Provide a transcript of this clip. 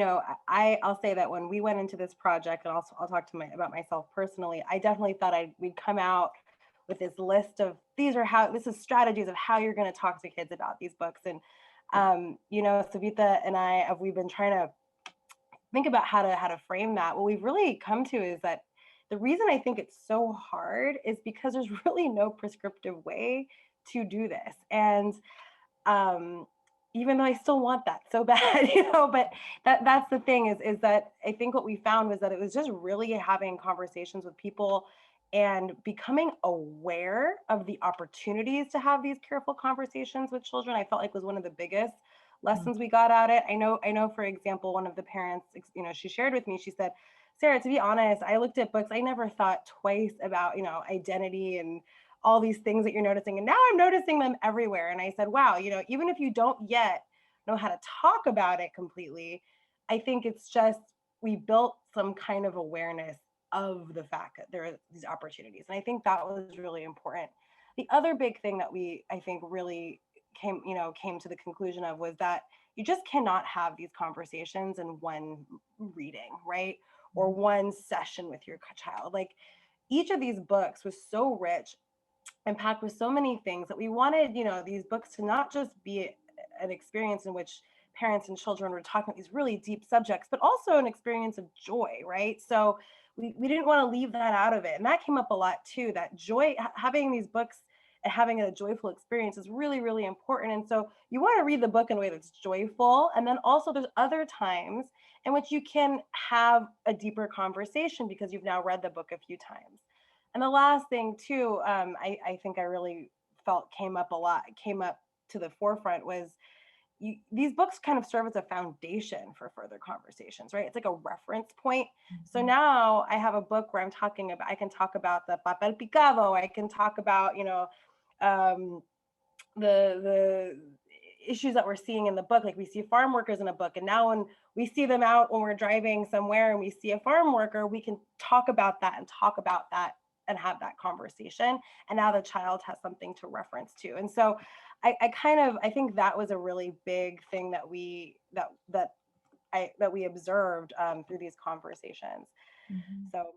I'll say that when we went into this project, and I'll talk to about myself personally, I definitely thought we'd come out with this list of this is strategies of how you're going to talk to kids about these books. And Savitha and I, we've been trying to think about how to frame that. What we've really come to is that the reason I think it's so hard is because there's really no prescriptive way to do this. And um, even though I still want that so bad, but that's the thing is that I think what we found was that it was just really having conversations with people and becoming aware of the opportunities to have these careful conversations with children. I felt like was one of the biggest lessons we got out of it. I know, for example, one of the parents, she shared with me, she said, Sarah, to be honest, I looked at books. I never thought twice about, identity and all these things that you're noticing. And now I'm noticing them everywhere. And I said, wow, even if you don't yet know how to talk about it completely, I think it's just, we built some kind of awareness of the fact that there are these opportunities. And I think that was really important. The other big thing that I think really came to the conclusion of was that you just cannot have these conversations in one reading, right? Or one session with your child. Like, each of these books was so rich and packed with so many things that we wanted, these books to not just be an experience in which parents and children were talking about these really deep subjects, but also an experience of joy, right? So we didn't want to leave that out of it. And that came up a lot too, that joy, having these books and having a joyful experience is really, really important. And so you want to read the book in a way that's joyful. And then also there's other times in which you can have a deeper conversation because you've now read the book a few times. And the last thing too, I think I really felt came up to the forefront was these books kind of serve as a foundation for further conversations, right? It's like a reference point. So now I have a book where I can talk about the papel picado. I can talk about, the issues that we're seeing in the book. Like, we see farm workers in a book, and now when we see them out when we're driving somewhere and we see a farm worker, we can talk about that and have that conversation. And now the child has something to reference to. And so I think that was a really big thing that we observed through these conversations. So